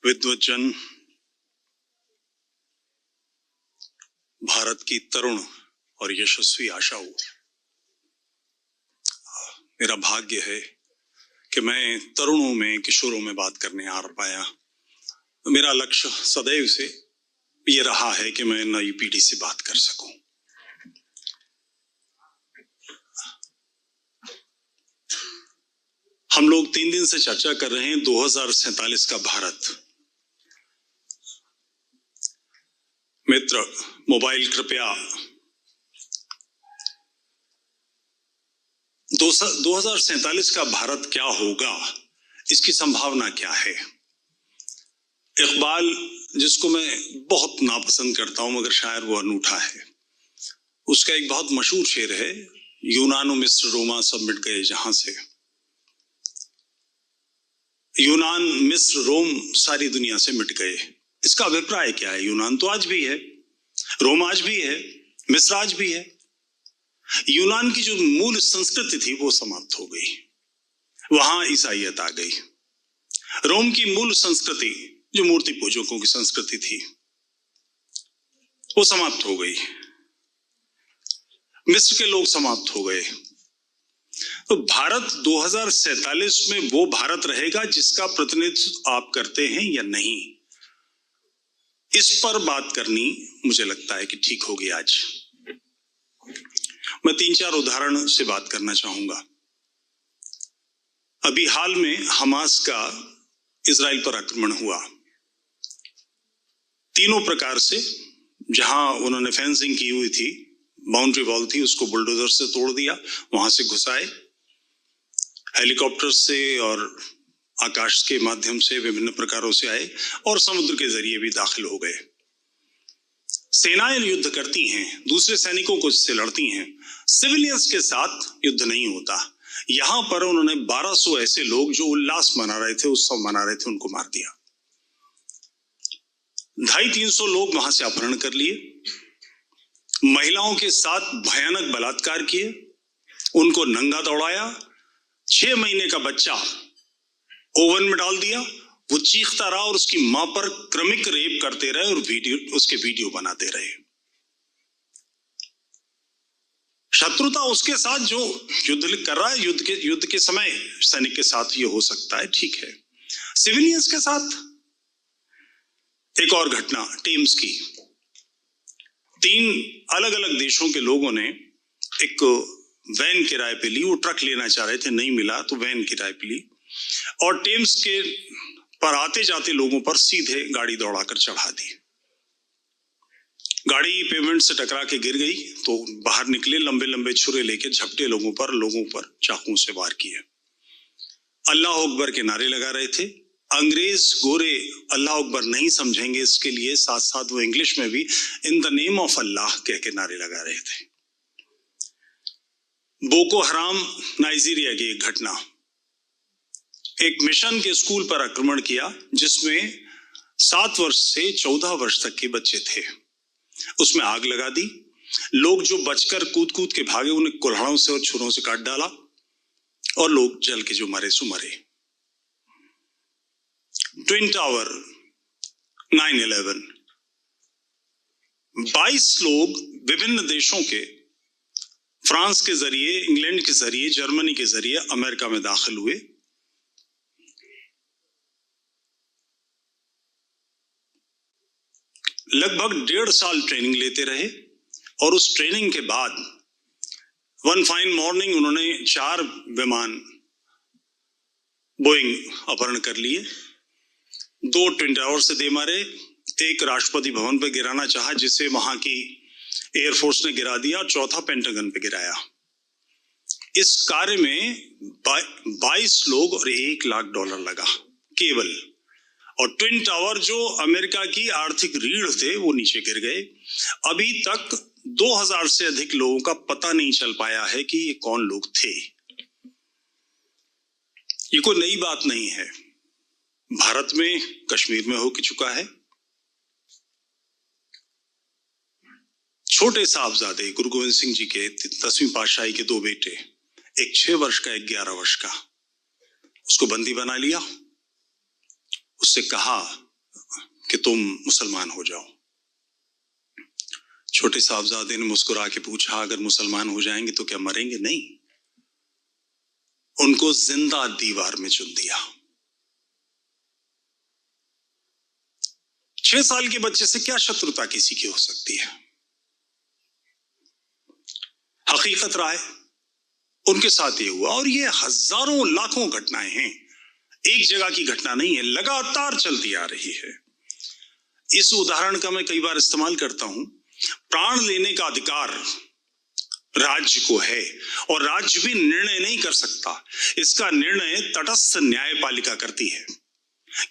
विद्वज्जन, भारत की तरुण और यशस्वी आशाओं, मेरा भाग्य है कि मैं तरुणों में, किशोरों में बात करने आ पाया। मेरा लक्ष्य सदैव से ये रहा है कि मैं नई पीढ़ी से बात कर सकूं। हम लोग 3 दिन से चर्चा कर रहे हैं 2047 का भारत। मित्र, मोबाइल कृपया 2047 का भारत क्या होगा, इसकी संभावना क्या है। इकबाल, जिसको मैं बहुत नापसंद करता हूं मगर शायद वो अनूठा है, उसका एक बहुत मशहूर शेर है, यूनान मिस्र रोमा सब मिट गए जहां से। यूनान, मिस्र, रोम सारी दुनिया से मिट गए। इसका अभिप्राय क्या है? यूनान तो आज भी है, रोम आज भी है, मिस्र आज भी है। यूनान की जो मूल संस्कृति थी वो समाप्त हो गई, वहां ईसाईयत आ गई। रोम की मूल संस्कृति जो मूर्ति पूजकों की संस्कृति थी वो समाप्त हो गई। मिस्र के लोग समाप्त हो गए। तो भारत 2047 में वो भारत रहेगा जिसका प्रतिनिधित्व आप करते हैं या नहीं, इस पर बात करनी मुझे लगता है कि ठीक होगी। आज मैं 3-4 उदाहरण से बात करना चाहूंगा। अभी हाल में हमास का इजराइल पर आक्रमण हुआ, तीनों प्रकार से। जहां उन्होंने फेंसिंग की हुई थी, बाउंड्री वॉल थी, उसको बुलडोजर से तोड़ दिया, वहां से घुसाए, हेलीकॉप्टर से और आकाश के माध्यम से विभिन्न प्रकारों से आए और समुद्र के जरिए भी दाखिल हो गए। सेनाएं युद्ध करती हैं, दूसरे सैनिकों को इससे लड़ती हैं, सिविलियंस के साथ युद्ध नहीं होता। यहां पर उन्होंने 1200 ऐसे लोग जो उल्लास मना रहे थे, उत्सव मना रहे थे, उनको मार दिया। 250-300 लोग वहां से अपहरण कर लिए, महिलाओं के साथ भयानक बलात्कार किए, उनको नंगा दौड़ाया, 6 महीने का बच्चा ओवन में डाल दिया, वो चीखता रहा और उसकी मां पर क्रमिक रेप करते रहे और उसके वीडियो बनाते रहे। शत्रुता उसके साथ जो युद्ध कर रहा है, युद्ध के समय सैनिक के साथ ये हो सकता है, ठीक है। सिविलियंस के साथ एक और घटना टेम्स की। 3 अलग अलग देशों के लोगों ने एक वैन किराए पे ली, वो ट्रक लेना चाह रहे थे, नहीं मिला तो वैन किराए पे ली और टेम्स के पर आते जाते लोगों पर सीधे गाड़ी दौड़ाकर चढ़ा दी। गाड़ी पेमेंट से टकरा के गिर गई तो बाहर निकले, लंबे लंबे छुरे लेके झपटे लोगों पर चाकुओं से वार किए। अल्लाह अकबर के नारे लगा रहे थे। अंग्रेज गोरे अल्लाह अकबर नहीं समझेंगे, इसके लिए साथ साथ वो इंग्लिश में भी इन द नेम ऑफ अल्लाह कह के नारे लगा रहे थे। बोको हराम, नाइजीरिया की एक घटना, एक मिशन के स्कूल पर आक्रमण किया जिसमें 7 वर्ष से 14 वर्ष तक के बच्चे थे। उसमें आग लगा दी, लोग जो बचकर कूद कूद के भागे उन्हें कुल्हाड़ों से और छुरों से काट डाला और लोग जल के जो मरे सो मरे। ट्विन टावर, 9/11, 22 लोग विभिन्न देशों के, फ्रांस के जरिए, इंग्लैंड के जरिए, जर्मनी के जरिए अमेरिका में दाखिल हुए। लगभग 1.5 साल ट्रेनिंग लेते रहे और उस ट्रेनिंग के बाद वन फाइन मॉर्निंग उन्होंने 4 विमान बोइंग अपहरण कर लिए, 2 ट्विन टावर से दे मारे, एक राष्ट्रपति भवन पर गिराना चाहा जिसे वहां की एयरफोर्स ने गिरा दिया, और चौथा पेंटागन पे गिराया। इस कार्य में 22 लोग और $1 लाख लगा केवल। और ट्विन टावर जो अमेरिका की आर्थिक रीढ़ थे वो नीचे गिर गए। अभी तक 2000 से अधिक लोगों का पता नहीं चल पाया है कि ये कौन लोग थे। ये कोई नई बात नहीं है, भारत में, कश्मीर में हो चुका है। छोटे साहबजादे गुरु गोविंद सिंह जी के 10वीं पातशाही के 2 बेटे, एक 6 वर्ष का, एक 11 वर्ष का, उसको बंदी बना लिया। उससे कहा कि तुम मुसलमान हो जाओ। छोटे साहबजादे ने मुस्कुरा के पूछा, अगर मुसलमान हो जाएंगे तो क्या मरेंगे? नहीं, उनको जिंदा दीवार में चुन दिया। 6 साल के बच्चे से क्या शत्रुता किसी की हो सकती है? हकीकत राय उनके साथ ये हुआ, और ये हजारों लाखों घटनाएं हैं, एक जगह की घटना नहीं है, लगातार चलती आ रही है। इस उदाहरण का मैं कई बार इस्तेमाल करता हूं। प्राण लेने का अधिकार राज्य को है, और राज्य भी निर्णय नहीं कर सकता, इसका निर्णय तटस्थ न्यायपालिका करती है।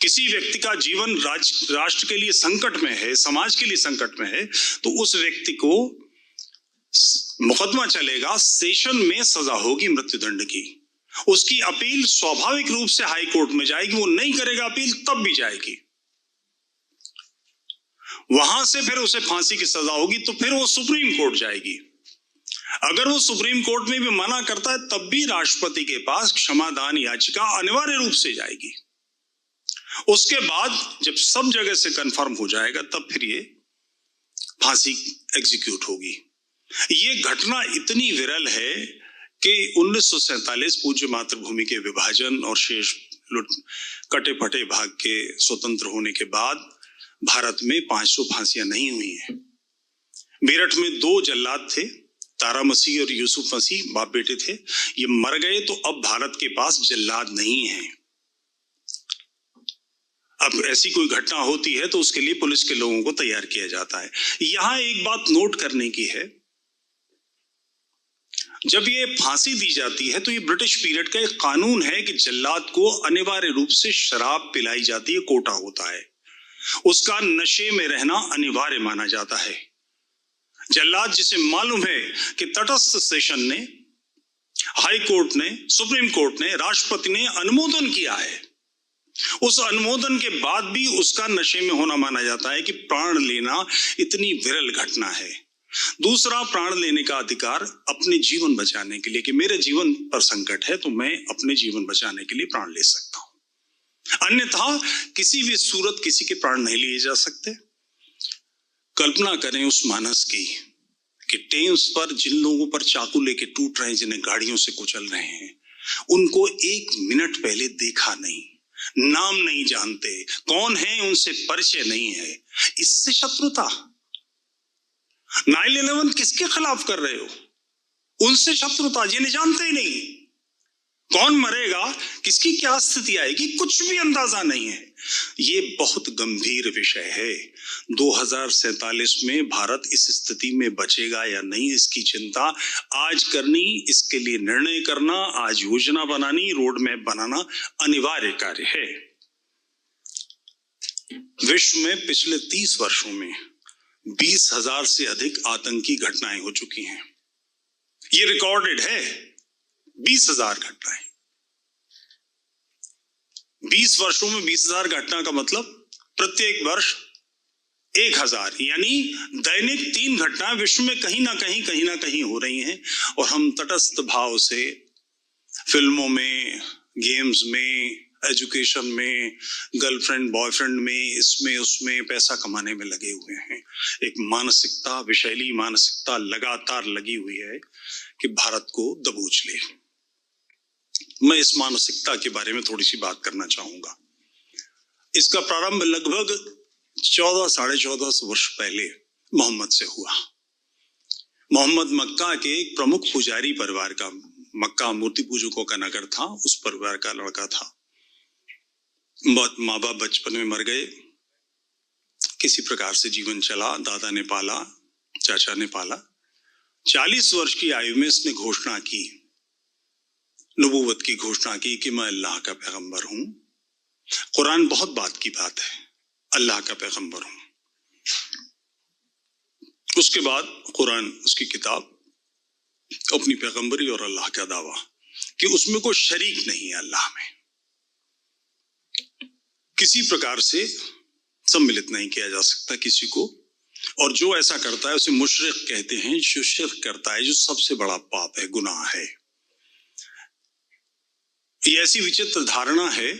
किसी व्यक्ति का जीवन राष्ट्र के लिए संकट में है, समाज के लिए संकट में है, तो उस व्यक्ति को मुकदमा चलेगा, सेशन में सजा होगी मृत्युदंड की। उसकी अपील स्वाभाविक रूप से हाई कोर्ट में जाएगी, वो नहीं करेगा अपील तब भी जाएगी, वहां से फिर उसे फांसी की सजा होगी, तो फिर वो सुप्रीम कोर्ट जाएगी। अगर वो सुप्रीम कोर्ट में भी मना करता है तब भी राष्ट्रपति के पास क्षमादान याचिका अनिवार्य रूप से जाएगी। उसके बाद जब सब जगह से कंफर्म हो जाएगा तब फिर ये फांसी एग्जीक्यूट होगी। ये घटना इतनी विरल है कि 1947 पूज्य मातृभूमि के विभाजन और शेष कटे फटे भाग के स्वतंत्र होने के बाद भारत में 500 फांसियां नहीं हुई हैं। मेरठ में 2 जल्लाद थे, तारा मसीह और यूसुफ मसीह, बाप बेटे थे। ये मर गए तो अब भारत के पास जल्लाद नहीं है। अब ऐसी कोई घटना होती है तो उसके लिए पुलिस के लोगों को तैयार किया जाता है। यहां एक बात नोट करने की है, जब ये फांसी दी जाती है तो ये ब्रिटिश पीरियड का एक कानून है कि जल्लाद को अनिवार्य रूप से शराब पिलाई जाती है, कोटा होता है, उसका नशे में रहना अनिवार्य माना जाता है। जल्लाद जिसे मालूम है कि तटस्थ सेशन ने, हाई कोर्ट ने, सुप्रीम कोर्ट ने, राष्ट्रपति ने अनुमोदन किया है, उस अनुमोदन के बाद भी उसका नशे में होना माना जाता है कि प्राण लेना इतनी विरल घटना है। दूसरा, प्राण लेने का अधिकार अपने जीवन बचाने के लिए, कि मेरे जीवन पर संकट है तो मैं अपने जीवन बचाने के लिए प्राण ले सकता हूं, अन्यथा किसी भी सूरत किसी के प्राण नहीं लिए जा सकते। कल्पना करें उस मानस की कि टेम्स पर जिन लोगों पर चाकू लेके टूट रहे हैं, जिन्हें गाड़ियों से कुचल रहे हैं, उनको 1 मिनट पहले देखा नहीं, नाम नहीं जानते, कौन है उनसे परिचय नहीं है, इससे शत्रुता। 9/11 किसके खिलाफ कर रहे हो? उनसे शत्रुता, जिन्हें जानते ही नहीं, कौन मरेगा, किसकी क्या स्थिति आएगी, कुछ भी अंदाजा नहीं है। ये बहुत गंभीर विषय है। 2047 में भारत इस स्थिति में बचेगा या नहीं, इसकी चिंता आज करनी, इसके लिए निर्णय करना, आज योजना बनानी, रोड मैप बनाना अनिवार्य कार्य है। विश्व में पिछले 30 वर्षों में 20,000 से अधिक आतंकी घटनाएं हो चुकी हैं। ये रिकॉर्डेड है, 20,000 घटनाएं। 20 वर्षों में 20,000 घटना का मतलब प्रत्येक वर्ष 1,000, यानी दैनिक 3 घटनाएं विश्व में कहीं ना कहीं हो रही हैं, और हम तटस्थ भाव से फिल्मों में, गेम्स में, एजुकेशन में, गर्लफ्रेंड बॉयफ्रेंड में, इसमें उसमें पैसा कमाने में लगे हुए हैं। एक मानसिकता, विषैली मानसिकता लगातार लगी हुई है कि भारत को दबोच ले। मैं इस मानसिकता के बारे में थोड़ी सी बात करना चाहूंगा। इसका प्रारंभ लगभग 14-14.5 वर्ष पहले मोहम्मद से हुआ। मोहम्मद मक्का के एक प्रमुख पुजारी परिवार का, मक्का मूर्ति पूजकों का नगर था, उस परिवार का लड़का था। माँ बाप बचपन में मर गए, किसी प्रकार से जीवन चला, दादा ने पाला, चाचा ने पाला। 40 वर्ष की आयु में इसने घोषणा की, नबूवत की घोषणा की कि मैं अल्लाह का पैगंबर हूं। कुरान बहुत बात की बात है, अल्लाह का पैगंबर हूं। उसके बाद कुरान, उसकी किताब, अपनी पैगंबरी और अल्लाह का दावा कि उसमें कोई शरीक नहीं है, अल्लाह में किसी प्रकार से सम्मिलित नहीं किया जा सकता किसी को, और जो ऐसा करता है उसे मुशरिक कहते हैं। जो शिर्क करता है, जो सबसे बड़ा पाप है, गुनाह है। ये ऐसी विचित्र धारणा है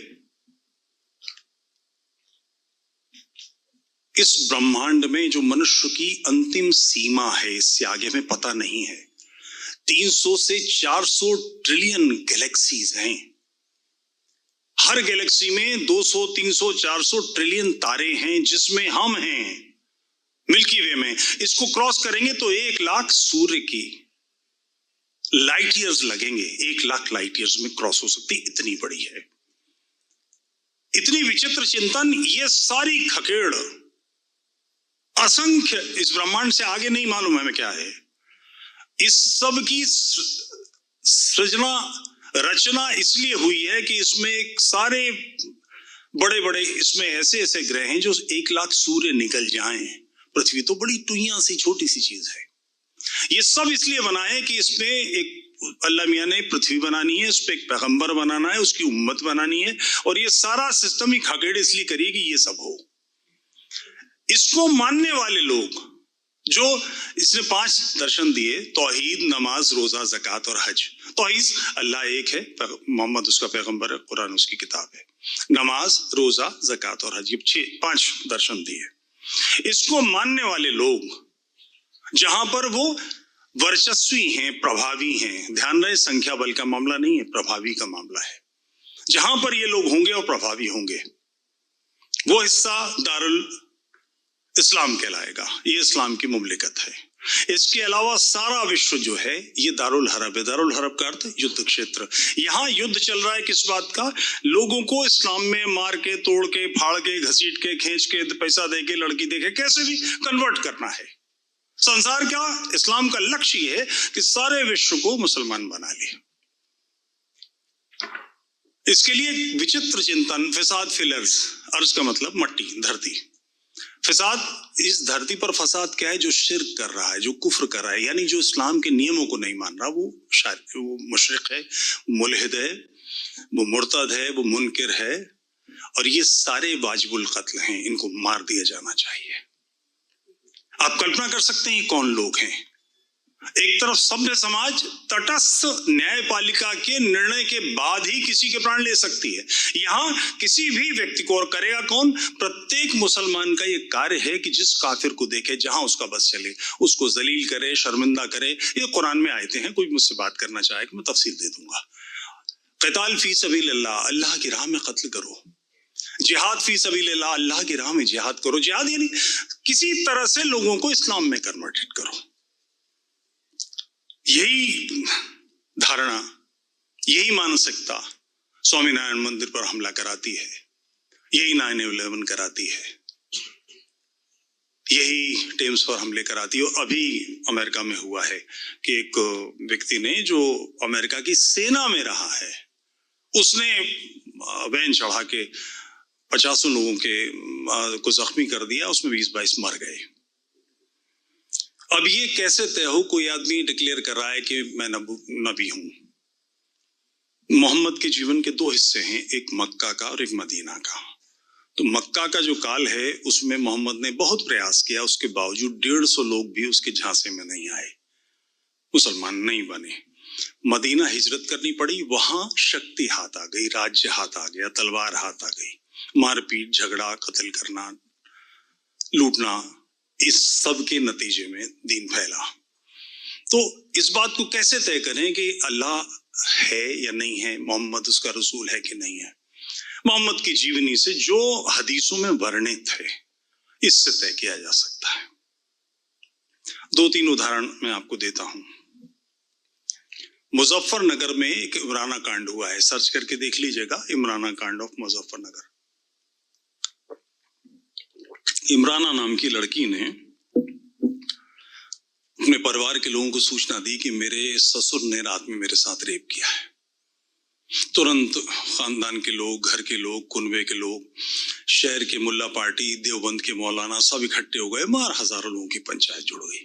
इस ब्रह्मांड में जो मनुष्य की अंतिम सीमा है, इससे आगे हमें पता नहीं है। 300 से 400 ट्रिलियन गैलेक्सीज हैं। हर गैलेक्सी में 200, 300, 400 ट्रिलियन तारे हैं, जिसमें हम हैं मिल्की वे में। इसको क्रॉस करेंगे तो 1 लाख सूर्य की लाइट ईयर्स लगेंगे। 1 लाख लाइट ईयर्स में क्रॉस हो सकती, इतनी बड़ी है। इतनी विचित्र चिंतन, ये सारी खकेड़ असंख्य, इस ब्रह्मांड से आगे नहीं मालूम हमें क्या है। इस सब की सृजना रचना इसलिए हुई है कि इसमें एक सारे बड़े बड़े, इसमें ऐसे ऐसे ग्रह हैं जो 1 लाख सूर्य निकल जाएं। पृथ्वी तो बड़ी टुइयां सी छोटी सी चीज है। ये सब इसलिए बना है कि इसमें एक अल्लाह मियां ने पृथ्वी बनानी है, उस पर एक पैगंबर बनाना है, उसकी उम्मत बनानी है, और ये सारा सिस्टम ही खगेड़ इसलिए करिए कि ये सब हो। इसको मानने वाले लोग, जो इसने 5 दर्शन दिए, तौहीद, नमाज, रोजा, ज़कात और हज। तौहीद, अल्लाह एक है, मोहम्मद उसका पैगंबर है, कुरान उसकी किताब है। नमाज, रोजा, ज़कात और हज, ये 5 दर्शन दिए। इसको मानने वाले लोग जहां पर वो वर्चस्वी हैं, प्रभावी हैं, ध्यान रहे संख्या बल का मामला नहीं है, प्रभावी का मामला है। जहां पर ये लोग होंगे और प्रभावी होंगे, वो हिस्सा दारुल इस्लाम कहलाएगा। ये इस्लाम की मुमलिकत है। इसके अलावा सारा विश्व जो है ये दारुल हरब है। दारुल हरब का अर्थ युद्ध क्षेत्र। यहाँ युद्ध चल रहा है किस बात का? लोगों को इस्लाम में मार के, तोड़ के, फाड़ के, घसीट के, खींच के, पैसा दे के, लड़की दे के, कैसे भी कन्वर्ट करना है। संसार का इस्लाम का लक्ष्य ये है कि सारे विश्व को मुसलमान बना ले। इसके लिए विचित्र चिंतन, फिसाद फिल अर्ज, अर्ज का मतलब मट्टी, धरती। फिसाद, इस धरती पर फसाद क्या है? जो शिर्क कर रहा है, जो कुफ्र कर रहा है, यानी जो इस्लाम के नियमों को नहीं मान रहा, वो मुशरिक है, मुल्हिद है, वो मुर्तद है, वो मुनकिर है, और ये सारे वाजिबुल कत्ल हैं। इनको मार दिया जाना चाहिए। आप कल्पना कर सकते हैं कौन लोग हैं? एक तरफ सभ्य समाज तटस्थ न्यायपालिका के निर्णय के बाद ही किसी के प्राण ले सकती है। यहाँ किसी भी व्यक्ति को, और करेगा कौन? प्रत्येक मुसलमान का ये कार्य है कि जिस काफिर को देखे, जहां उसका बस चले, उसको जलील करे, शर्मिंदा करे। ये कुरान में आयते हैं। कोई मुझसे बात करना चाहे कि मैं तफसील दे दूंगा। क़िताल फी सबीलिल्लाह, अल्लाह की राह में कत्ल करो। जिहाद फी सबीलिल्लाह, अल्लाह की राह में जिहाद करो। जिहाद यानी किसी तरह से लोगों को इस्लाम में कन्वर्टेड करो। यही धारणा, यही मानसिकता स्वामीनारायण मंदिर पर हमला कराती है, यही 9/11 कराती है, यही टेम्स पर हमले कराती है। और अभी अमेरिका में हुआ है कि एक व्यक्ति ने, जो अमेरिका की सेना में रहा है, उसने वैन चढ़ा के 50 लोगों को जख्मी कर दिया, उसमें 20-22 मर गए। अब ये कैसे तय हो? कोई आदमी डिक्लेयर कर रहा है कि मैं नबी हूं। मोहम्मद के जीवन के 2 हिस्से हैं, एक मक्का का और एक मदीना का। तो मक्का का जो काल है उसमें मोहम्मद ने बहुत प्रयास किया, उसके बावजूद 150 लोग भी उसके झांसे में नहीं आए, मुसलमान नहीं बने। मदीना हिजरत करनी पड़ी, वहां शक्ति हाथ आ गई, राज्य हाथ आ गया, तलवार हाथ आ गई, मारपीट, झगड़ा, कत्ल करना, लूटना, इस सब के नतीजे में दीन फैला। तो इस बात को कैसे तय करें कि अल्लाह है या नहीं है, मोहम्मद उसका रसूल है कि नहीं है? मोहम्मद की जीवनी से, जो हदीसों में वर्णित है, इससे तय किया जा सकता है। 2-3 उदाहरण मैं आपको देता हूं। मुजफ्फरनगर में एक इमराना कांड हुआ है, सर्च करके देख लीजिएगा, इमराना कांड ऑफ मुजफ्फरनगर। इमराना नाम की लड़की ने अपने परिवार के लोगों को सूचना दी कि मेरे ससुर ने रात में मेरे साथ रेप किया है। तुरंत खानदान के लोग, घर के लोग, कुनबे के लोग, शहर के मुल्ला पार्टी, देवबंद के मौलाना सब इकट्ठे हो गए। मार हजारों लोगों की पंचायत जुड़ गई।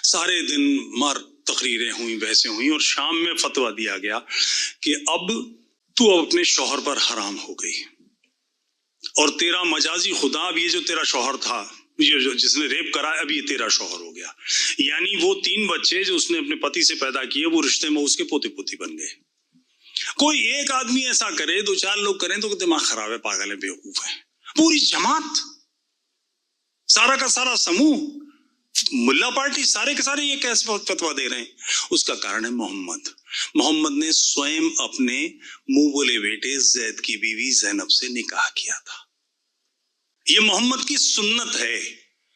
सारे दिन मार तकरीरें हुई, बहसें हुई, और शाम में फतवा दिया गया कि अब तू अपने शौहर पर हराम हो गई, और तेरा मजाजी खुदा, अब ये जो तेरा शौहर था, ये जिसने रेप करा, अब ये तेरा शौहर हो गया। यानी वो 3 बच्चे जो उसने अपने पति से पैदा किए, वो रिश्ते में उसके पोते पोती बन गए। कोई एक आदमी ऐसा करे, 2-4 लोग करें तो दिमाग खराब है, पागल है, बेवकूफ है। पूरी जमात सारा का सारा समूह, मुल्ला पार्टी, सारे के सारे ये कैसे फतवा दे रहे हैं? उसका कारण है मोहम्मद ने स्वयं अपने मुंह बोले बेटे जैद की बीवी ज़ैनब से निकाह किया था। ये मोहम्मद की सुन्नत है।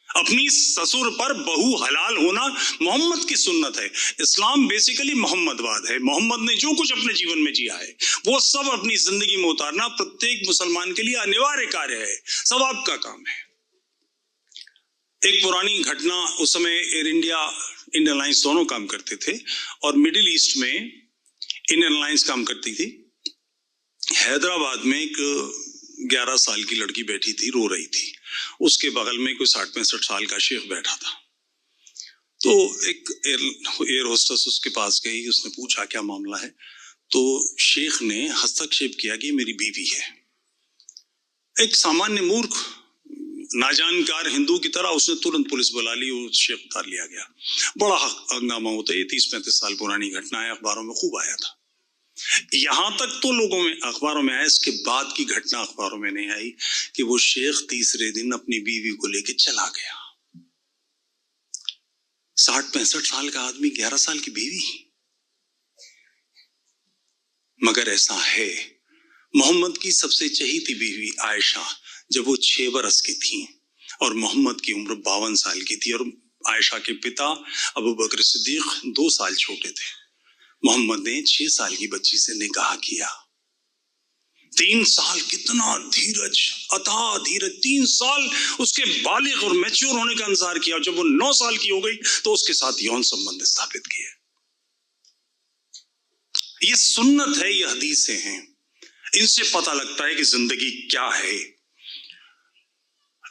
अपनी ससुर पर बहू हलाल होना मोहम्मद की सुन्नत है। इस्लाम बेसिकली मोहम्मदवाद है। मोहम्मद ने जो कुछ अपने जीवन में जिया है वो सब अपनी जिंदगी में उतारना प्रत्येक मुसलमान के लिए अनिवार्य कार्य है, सवाब का काम है। एक पुरानी घटना, उस समय एयर इंडिया, इंडियन एयरलाइंस दोनों काम करते थे और मिडिल ईस्ट में इंडियन एयरलाइंस काम करती थी। हैदराबाद में एक 11 साल की लड़की बैठी थी, रो रही थी। उसके बगल में कोई 60-65 साल का शेख बैठा था। तो एक एयर होस्टेस उसके पास गई, उसने पूछा क्या मामला है? तो शेख ने हस्तक्षेप किया कि मेरी बीवी है। एक सामान्य मूर्ख नाजानकार हिंदू की तरह उसने तुरंत पुलिस बुला ली, उस शेख उतार लिया गया। बड़ा हंगामा होता है। 30-35 साल पुरानी घटना है, अखबारों में खूब आया था। यहां तक तो लोगों में, अखबारों में आया, इसके बाद की घटना अखबारों में नहीं आई कि वो शेख तीसरे दिन अपनी बीवी को लेके चला गया। 60-65 साल का आदमी, 11 साल की बीवी। मगर ऐसा है, मोहम्मद की सबसे चहेती बीवी आयशा जब वो 6 बरस की थी और मोहम्मद की उम्र 52 साल की थी और आयशा के पिता अबू बकर सिद्दीक 2 साल छोटे थे, मोहम्मद ने 6 साल की बच्ची से निकाह किया। 3 साल, कितना धीरज, अथाह धीरज। 3 साल उसके बालिग और मैच्योर होने का इंतजार किया। जब वो 9 साल की हो गई तो उसके साथ यौन संबंध स्थापित किए। ये सुन्नत है, ये हदीसें हैं। इनसे पता लगता है कि जिंदगी क्या है।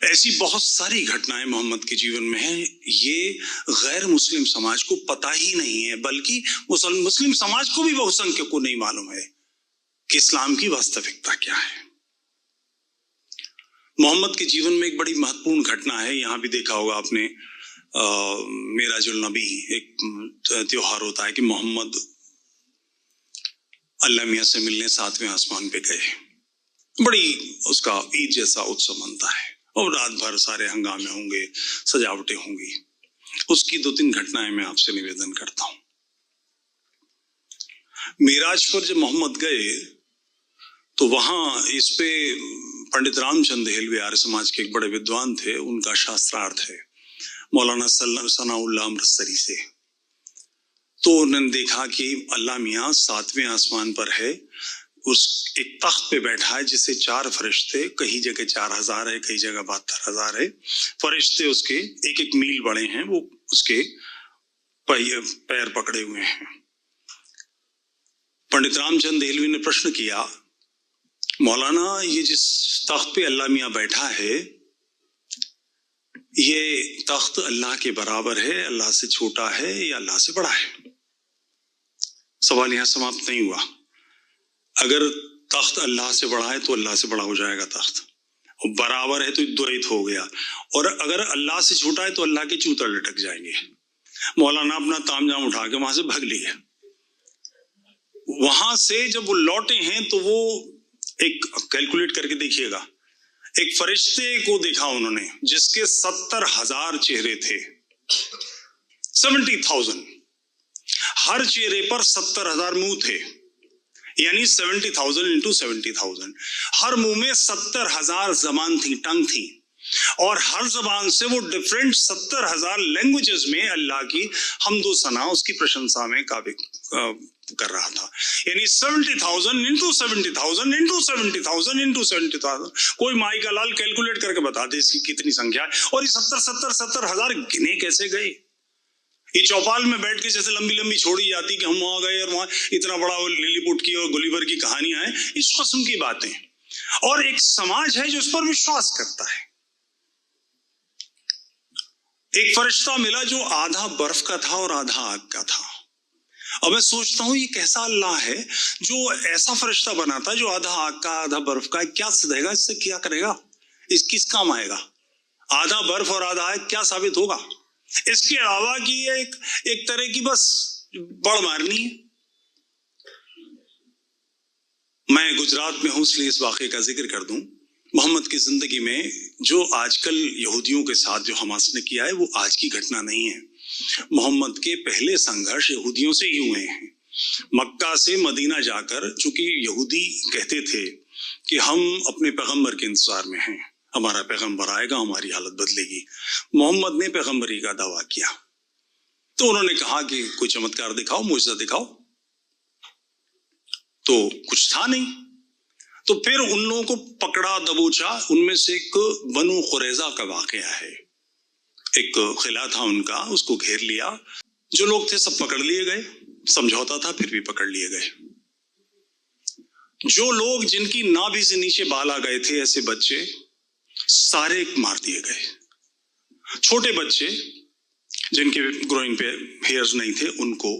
ऐसी बहुत सारी घटनाएं मोहम्मद के जीवन में हैं। ये गैर मुस्लिम समाज को पता ही नहीं है, बल्कि मुस्लिम समाज को भी बहुसंख्यक को नहीं मालूम है कि इस्लाम की वास्तविकता क्या है। मोहम्मद के जीवन में एक बड़ी महत्वपूर्ण घटना है, यहां भी देखा होगा आपने, मेराजुल नबी, एक त्योहार होता है कि मोहम्मद अल्लाह मियां से मिलने 7वें आसमान पे गए। बड़ी उसका ईद जैसा उत्सव मनता है और रात भर सारे हंगामे होंगे, सजावटें होंगी। उसकी 2-3 घटनाएं मैं आपसे निवेदन करता हूं। मेराज पर जब मोहम्मद गए तो वहां इस पे पंडित रामचंद्र देहलवी आर्य समाज के एक बड़े विद्वान थे, उनका शास्त्रार्थ है मौलाना सनाउल्लाह अमृतसरी से। तो उन्होंने देखा कि अल्लाह मियां 7वें आसमान पर है, उस एक तख्त पे बैठा है जिसे 4 फरिश्ते, कहीं जगह 4000 है, कई जगह 72,000 है फरिश्ते, उसके 1-1 मील बड़े हैं, वो उसके पैर पकड़े हुए हैं। पंडित रामचंद्र देहलवी ने प्रश्न किया, मौलाना ये जिस तख्त पे अल्लाह मियां बैठा है, ये तख्त अल्लाह के बराबर है, अल्लाह से छोटा है या अल्लाह से बड़ा है? सवाल यहां समाप्त नहीं हुआ। अगर तख्त अल्लाह से बड़ा है तो अल्लाह से बड़ा हो जाएगा तख्त, और बराबर है तो द्वैत हो गया, और अगर अल्लाह से छोटा है तो अल्लाह के चूतर लटक जाएंगे। मौलाना अपना तामझाम उठा के वहां से भाग लिए। वहां से जब वो लौटे हैं तो वो एक कैलकुलेट करके देखिएगा, एक फरिश्ते को देखा उन्होंने जिसके 70,000 चेहरे थे, 70,000, हर चेहरे पर 70,000 मुंह थे, यानी 70,000 इंटू 70,000। हर मुंह में 70,000 जबान थी, टंग थी, और हर जबान से वो डिफरेंट 70,000 लैंग्वेजेस में अल्लाह की हम्दो सना, उसकी प्रशंसा में कर रहा था। यानी 70,000 इंटू 70,000 इंटू 70,000 इंटू 70,000। कोई माई का लाल कैलकुलेट करके बता दे इसकी कितनी संख्या है। और ये 70,000 गिने कैसे गए? ये चौपाल में बैठ के जैसे लंबी लंबी छोड़ी जाती कि हम वहां गए और वहां इतना बड़ा लिलीपुट की और गुलिवर की कहानियां हैं, इस किस्म की बातें। और एक समाज है जो इस पर विश्वास करता है। एक फरिश्ता मिला जो आधा बर्फ का था और आधा आग का था। अब मैं सोचता हूं ये कैसा अल्लाह है जो ऐसा फरिश्ता बनाता है जो आधा आग का आधा बर्फ का है। क्या सदेगा इससे, क्या करेगा, इस किस काम आएगा? आधा बर्फ और आधा आग क्या साबित होगा इसके अलावा कि ये एक तरह की बस बड़ मारनी है। मैं गुजरात में हूं इसलिए इस वाक़े का जिक्र कर दूं। मोहम्मद की जिंदगी में जो आजकल यहूदियों के साथ जो हमास ने किया है वो आज की घटना नहीं है। मोहम्मद के पहले संघर्ष यहूदियों से ही हुए हैं। मक्का से मदीना जाकर, चूंकि यहूदी कहते थे कि हम अपने पैगंबर के इंतजार में हैं, हमारा पैगंबर आएगा, हमारी हालत बदलेगी। मोहम्मद ने पैगंबरी का दावा किया तो उन्होंने कहा कि कोई चमत्कार दिखाओ, मुझसे दिखाओ, तो कुछ था नहीं। तो फिर उन लोगों को पकड़ा दबोचा। उनमें से एक बनु कुरैजा का वाकया है। एक किला था उनका, उसको घेर लिया। जो लोग थे सब पकड़ लिए गए। समझौता था, फिर भी पकड़ लिए गए। जो लोग जिनकी नाभि से नीचे बाल आ गए थे, ऐसे बच्चे सारे मार दिए गए। छोटे बच्चे जिनके ग्रोइन पे हेयर्स नहीं थे, उनको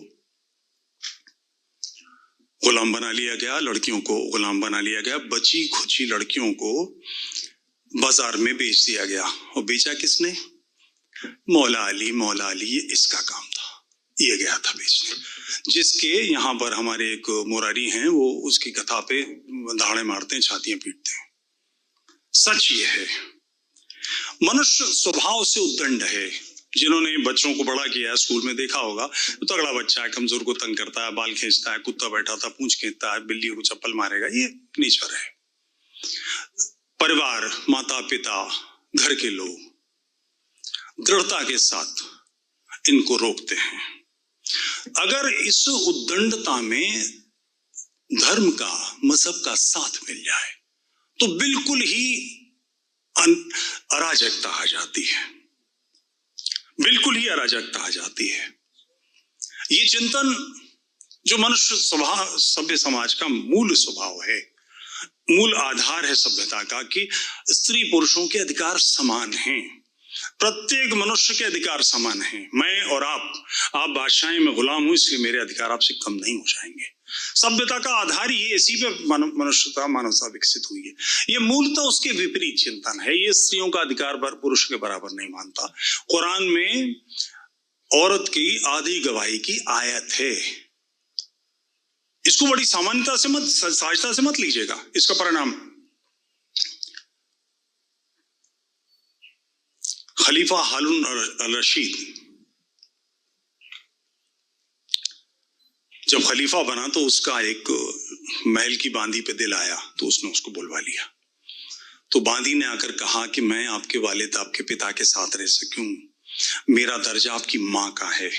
गुलाम बना लिया गया। लड़कियों को गुलाम बना लिया गया। बची खुची लड़कियों को बाजार में बेच दिया गया। और बेचा किसने? मौला अली। मौला अली, ये इसका काम था, ये गया था बेचने। जिसके यहाँ पर हमारे एक मुरारी हैं, वो उसकी कथा पे दाढ़े मारते हैं, छातियां पीटते हैं। सच ये है, मनुष्य स्वभाव से उद्दंड है। जिन्होंने बच्चों को बड़ा किया है, स्कूल में देखा होगा, तो तगड़ा बच्चा है, कमजोर को तंग करता है, बाल खींचता है, कुत्ता बैठा था पूंछ खींचता है, बिल्ली को चप्पल मारेगा, ये नेचर है। परिवार, माता पिता, घर के लोग दृढ़ता के साथ इनको रोकते हैं। अगर इस उद्दंडता में धर्म का, मजहब का साथ मिल जाए तो बिल्कुल ही अराजकता आ जाती है, बिल्कुल ही अराजकता आ जाती है। ये चिंतन जो मनुष्य स्वभाव, सभ्य समाज का मूल स्वभाव है, मूल आधार है सभ्यता का, कि स्त्री पुरुषों के अधिकार समान हैं। प्रत्येक मनुष्य के अधिकार समान हैं। मैं और आप बादशाह में गुलाम हूं, इसलिए मेरे अधिकार आपसे कम नहीं हो जाएंगे। सभ्यता का आधार ये, इसी पे मनुष्यता, मानवता विकसित हुई है। ये मूलतः उसके विपरीत चिंतन है। ये स्त्रियों का अधिकार पुरुष के बराबर नहीं मानता। कुरान में औरत की आधी गवाही की आयत है। इसको बड़ी सामान्यता से मत, सहजता से मत लीजिएगा। इसका परिणाम खलीफा हारून अल रशीद जब खलीफा बना तो उसका एक महल की बांदी पे दिल आया, तो उसने उसको बुलवा लिया। तो बांदी ने आकर कहा कि मैं आपके वालिद, आपके पिता के साथ रह सकूं, मेरा दर्जा आपकी मां का है।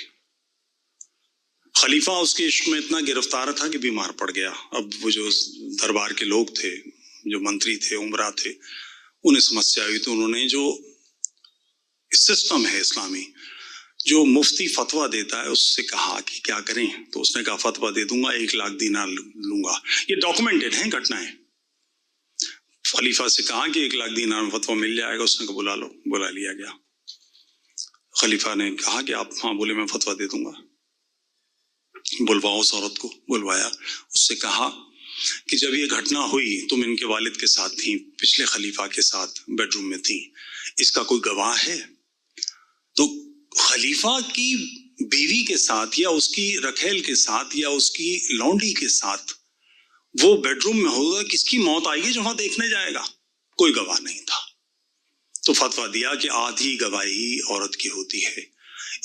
खलीफा उसके इश्क में इतना गिरफ्तार था कि बीमार पड़ गया। अब वो जो दरबार के लोग थे, जो मंत्री थे, उमरा थे, उन्हें समस्या हुई। तो उन्होंने, जो सिस्टम है इस्लामी, जो मुफ्ती फतवा देता है, उससे कहा कि क्या करें। तो उसने कहा फतवा दे दूंगा, 1 लाख दीनार लूंगा। ये डॉक्यूमेंटेड है घटनाएं। खलीफा से कहा कि 1 लाख दीनार में फतवा मिल जाएगा। उसने कहा बुला लो। बुला लिया गया। खलीफा ने कहा कि आप हाँ बोले, मैं फतवा दे दूंगा, बुलवाओ उस औरत को। बुलवाया। उससे कहा कि जब ये घटना हुई तुम इनके वालिद के साथ थी, पिछले खलीफा के साथ बेडरूम में थी, इसका कोई गवाह है? तो खलीफा की बीवी के साथ या उसकी रखेल के साथ या उसकी लौंडी के साथ वो बेडरूम में होगा, किसकी मौत आएगी जो वहां देखने जाएगा? कोई गवाह नहीं था। तो फतवा दिया कि आधी गवाही औरत की होती है।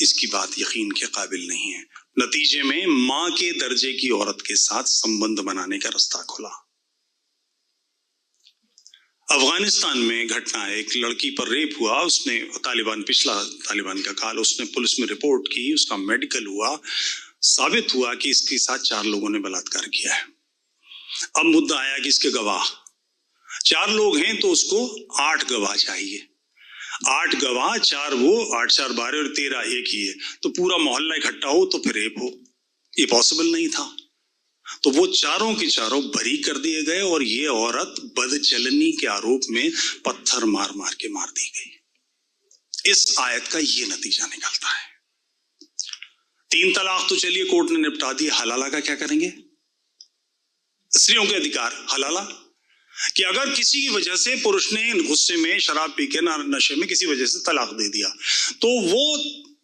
इसकी बात यकीन के काबिल नहीं है। नतीजे में मां के दर्जे की औरत के साथ संबंध बनाने का रास्ता खुला। अफगानिस्तान में घटना है, एक लड़की पर रेप हुआ। उसने पिछला तालिबान का काल, उसने पुलिस में रिपोर्ट की, उसका मेडिकल हुआ, साबित हुआ कि इसके साथ 4 लोगों ने बलात्कार किया है। अब मुद्दा आया कि इसके गवाह 4 लोग हैं, तो उसको 8 गवाह चाहिए। 8 गवाह, 4 वो, 8 4 12 और 13 एक ही है। तो पूरा मोहल्ला इकट्ठा हो तो फिर रेप हो, ये पॉसिबल नहीं था। तो वो चारों के चारों बरी कर दिए गए और ये औरत बदचलनी के आरोप में पत्थर मार मार के मार दी गई। इस आयत का ये नतीजा निकलता है। 3 तलाक तो चलिए कोर्ट ने निपटा दी, हलाला का क्या करेंगे? स्त्रियों के अधिकार हलाला, कि अगर किसी की वजह से पुरुष ने गुस्से में, शराब पी के, नशे में, किसी वजह से तलाक दे दिया, तो वो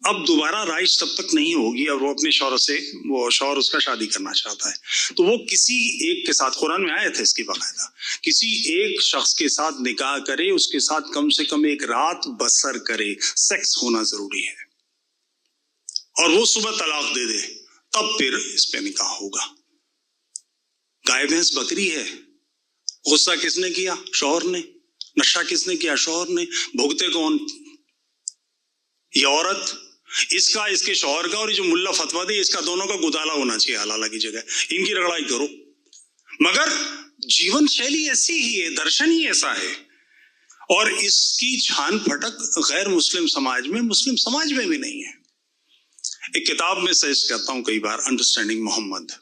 अब दोबारा राइश तब तक नहीं होगी और वो अपने शौहर से, वो शौहर उसका शादी करना चाहता है, तो वो किसी एक के साथ, कुरान में आया था इसकी बाकायदा, किसी एक शख्स के साथ निकाह करे, उसके साथ कम से कम एक रात बसर करे, सेक्स होना जरूरी है, और वो सुबह तलाक दे दे, तब फिर इस पे निकाह होगा। गाय भैंस बकरी है, गुस्सा किसने किया? शौहर ने। नशा किसने किया? शौहर ने। भुगते कौन? ये औरत। इसका, इसके शौहर का, और ये जो मुल्ला फतवा दे इसका, दोनों का गुदाला होना चाहिए हलाला की जगह, इनकी रगड़ाई करो। मगर जीवन शैली ऐसी ही है, दर्शन ही ऐसा है, और इसकी छान फटक गैर मुस्लिम समाज में, मुस्लिम समाज में भी नहीं है। एक किताब में सजेस्ट करता हूं कई बार, अंडरस्टैंडिंग मोहम्मद,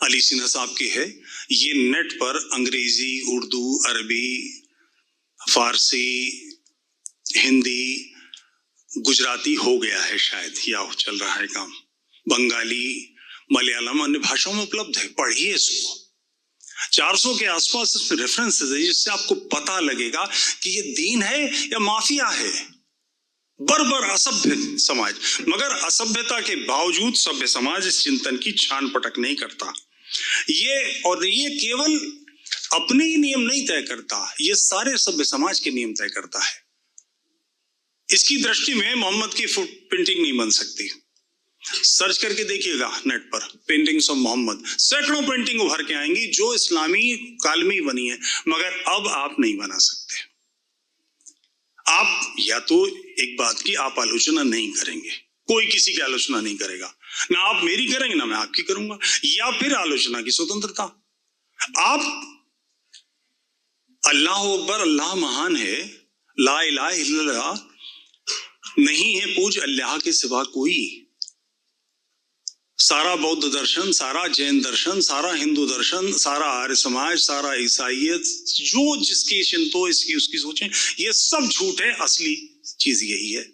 अली सिन्हा साहब की है। ये नेट पर अंग्रेजी, उर्दू, अरबी, फारसी, हिंदी, गुजराती हो गया है शायद, या चल रहा है काम, बंगाली, मलयालम, अन्य भाषाओं में उपलब्ध है, पढ़िए इसको। 400 के आसपास इसमें रेफरेंसेस है, जिससे आपको पता लगेगा कि ये दीन है या माफिया है। बर्बर असभ्य समाज, मगर असभ्यता के बावजूद सभ्य समाज इस चिंतन की छान पटक नहीं करता। ये केवल अपने ही नियम नहीं तय करता, ये सारे सभ्य समाज के नियम तय करता है। इसकी दृष्टि में मोहम्मद की फुट पेंटिंग नहीं बन सकती। सर्च करके देखिएगा नेट पर, पेंटिंग्स ऑफ मोहम्मद, सैकड़ों पेंटिंग उभर के आएंगी जो इस्लामी काल में ही बनी है, मगर अब आप नहीं बना सकते। आप या तो एक बात की आप आलोचना नहीं करेंगे, कोई किसी की आलोचना नहीं करेगा, ना आप मेरी करेंगे ना मैं आपकी करूंगा, या फिर आलोचना की स्वतंत्रता। आप अल्लाह अकबर, अल्लाह महान है, ला इलाहा इल्लल्लाह, नहीं है पूज अल्लाह के सिवा कोई। सारा बौद्ध दर्शन, सारा जैन दर्शन, सारा हिंदू दर्शन, सारा आर्य समाज, सारा ईसाइयत, जो जिसकी शिंतो इसकी उसकी सोचें, ये सब झूठ है। असली चीज यही है,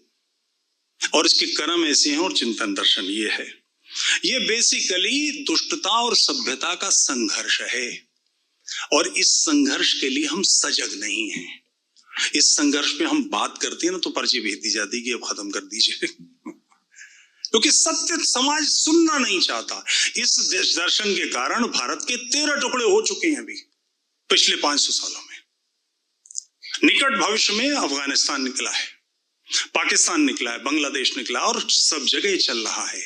और इसके कर्म ऐसे हैं, और चिंतन दर्शन ये है। ये बेसिकली दुष्टता और सभ्यता का संघर्ष है, और इस संघर्ष के लिए हम सजग नहीं हैं। इस संघर्ष पे हम बात करते हैं ना तो पर्ची भेज दी जाती कि अब खत्म कर दीजिए, क्योंकि सत्य समाज सुनना नहीं चाहता। इस दर्शन के कारण भारत के 13 टुकड़े हो चुके हैं अभी पिछले 500 सालों में। निकट भविष्य में अफगानिस्तान निकला है, पाकिस्तान निकला है, बांग्लादेश निकला, और सब जगह चल रहा है।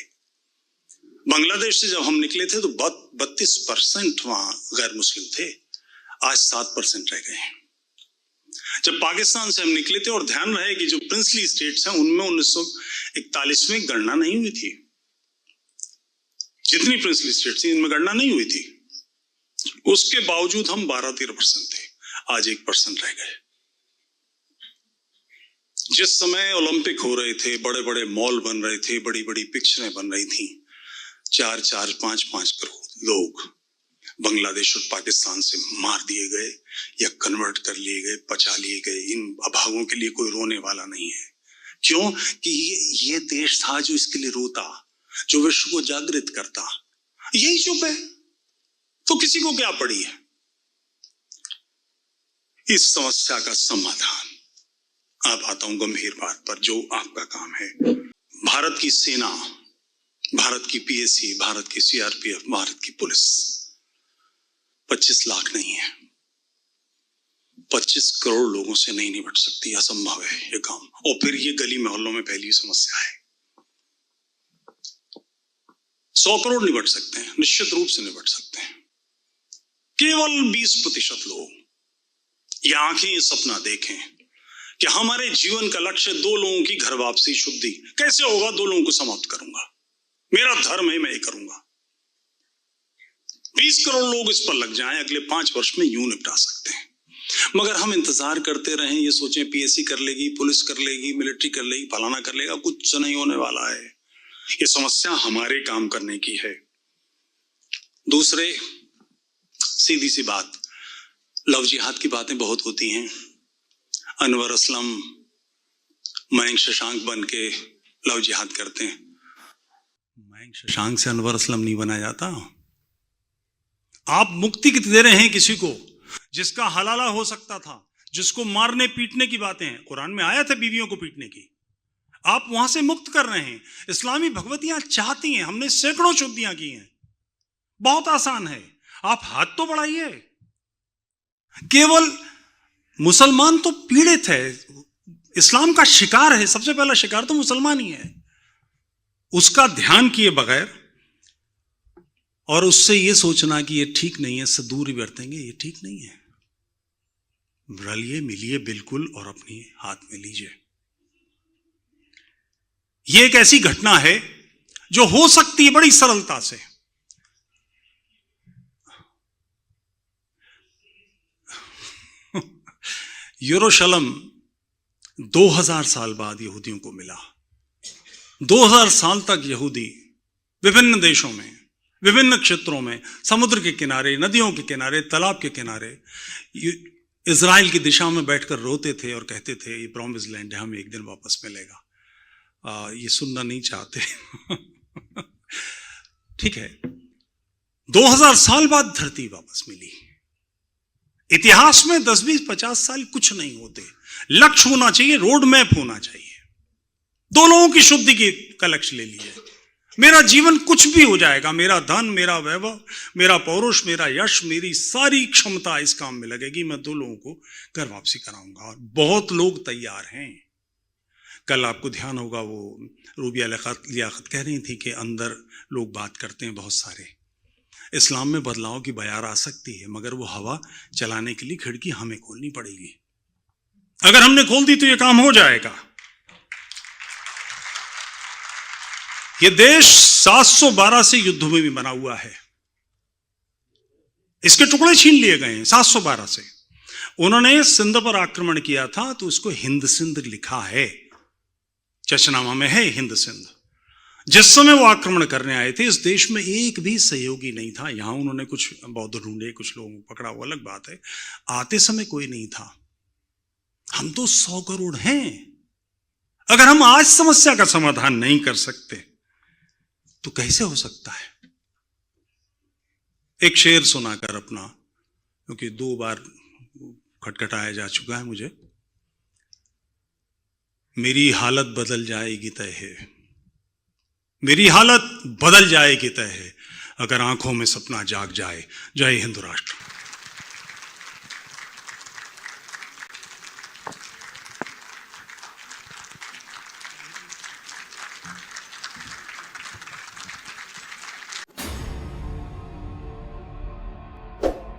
बांग्लादेश से जब हम निकले थे तो 32% वहां गैर मुस्लिम थे, आज 7% रह गए हैं। जब पाकिस्तान से हम निकले थे, और ध्यान रहे कि जो प्रिंसली स्टेट्स हैं उनमें 1941 में गणना नहीं हुई थी, जितनी प्रिंसली स्टेट्स थी इनमें गणना नहीं हुई थी, उसके बावजूद हम 12-13% थे, आज 1% रह गए। जिस समय ओलंपिक हो रहे थे, बड़े बड़े मॉल बन रहे थे, बड़ी बड़ी पिक्चरें बन रही थी, 4-4, 5-5 करोड़ लोग बांग्लादेश और पाकिस्तान से मार दिए गए या कन्वर्ट कर लिए गए, पचा लिए गए। इन अभागों के लिए कोई रोने वाला नहीं है। क्यों? कि ये देश था जो इसके लिए रोता, जो विश्व को जागृत करता। यही चुप है, तो किसी को क्या पड़ी है? इस समस्या का समाधान, अब आता हूं गंभीर बात पर, जो आपका काम है। भारत की सेना, भारत की पीएसी, भारत की सीआरपीएफ, भारत की पुलिस 25 लाख नहीं है, 25 करोड़ लोगों से नहीं निपट सकती, असंभव है ये काम। और फिर ये गली मोहल्लों में फैली समस्या है। 100 करोड़ निपट सकते हैं, निश्चित रूप से निपट सकते हैं। केवल 20% लोग ये आंखें ये सपना देखें कि हमारे जीवन का लक्ष्य 2 लोगों की घर वापसी, शुद्धि। कैसे होगा? 2 लोगों को समाप्त करूंगा, मेरा धर्म है, मैं ये करूंगा। 20 करोड़ लोग इस पर लग जाएं, अगले 5 वर्ष में यूं निपटा सकते हैं। मगर हम इंतजार करते रहें, ये सोचें पीएससी कर लेगी, पुलिस कर लेगी, मिलिट्री कर लेगी, फलाना कर लेगा, कुछ नहीं होने वाला है। ये समस्या हमारे काम करने की है। दूसरे, सीधी सी बात, लव जिहाद की बातें बहुत होती हैं। अनवर असलम, मयंक शशांक बन के लव जिहाद करते हैं। मयंक शशांक से अनवर असलम नहीं बना जाता। आप मुक्ति कितनी दे रहे हैं किसी को जिसका हलाला हो सकता था, जिसको मारने पीटने की बातें हैं। कुरान में आया था बीवियों को पीटने की, आप वहां से मुक्त कर रहे हैं। इस्लामी भगवतियां चाहती हैं, हमने सैकड़ों शुद्धियां की हैं, बहुत आसान है, आप हाथ तो बढ़ाइए। केवल मुसलमान तो पीड़ित है, इस्लाम का शिकार है, सबसे पहला शिकार तो मुसलमान ही है। उसका ध्यान किए बगैर और उससे यह सोचना कि ये ठीक नहीं है, इससे दूर ही बरतेंगे, ये ठीक नहीं है। रलिए मिलिए बिल्कुल और अपनी हाथ में लीजिए। यह एक ऐसी घटना है जो हो सकती है बड़ी सरलता से। यरूशलेम 2000 साल बाद यहूदियों को मिला। 2000 साल तक यहूदी विभिन्न देशों में, विभिन्न क्षेत्रों में, समुद्र के किनारे, नदियों के किनारे, तालाब के किनारे इजराइल की दिशा में बैठकर रोते थे और कहते थे ये प्रॉमिस लैंड है, हमें एक दिन वापस मिलेगा। ये सुनना नहीं चाहते। ठीक है, 2000 साल बाद धरती वापस मिली। इतिहास में 10, 20, 50 साल कुछ नहीं होते। लक्ष्य होना चाहिए, रोड मैप होना चाहिए। दो लोगों की शुद्धि का लक्ष्य ले लिए, मेरा जीवन कुछ भी हो जाएगा, मेरा धन, मेरा वैभव, मेरा पौरुष, मेरा यश, मेरी सारी क्षमता इस काम में लगेगी, मैं 2 लोगों को घर वापसी कराऊंगा। और बहुत लोग तैयार हैं। कल आपको ध्यान होगा वो रूबिया लियाकत कह रही थी कि अंदर लोग बात करते हैं बहुत सारे। इस्लाम में बदलाव की बयार आ सकती है, मगर वो हवा चलाने के लिए खिड़की हमें खोलनी पड़ेगी। अगर हमने खोल दी तो ये काम हो जाएगा। ये देश 712 से युद्ध में भी बना हुआ है। इसके टुकड़े छीन लिए गए हैं 712 से। उन्होंने सिंध पर आक्रमण किया था तो उसको हिंद सिंध लिखा है, चचनामा में है हिंद सिंध। जिस समय वो आक्रमण करने आए थे, इस देश में एक भी सहयोगी नहीं था। यहां उन्होंने कुछ बौद्ध ढूंढे, कुछ लोगों को पकड़ा, वो अलग बात है। आते समय कोई नहीं था। हम तो 100 करोड़ हैं। अगर हम आज समस्या का समाधान नहीं कर सकते तो कैसे हो सकता है? एक शेर सुनाकर अपना, क्योंकि 2 बार खटखटाया जा चुका है मुझे। मेरी हालत बदल जाएगी तय है, मेरी हालत बदल जाएगी तय है, अगर आंखों में सपना जाग जाए। जय हिंद राष्ट्र।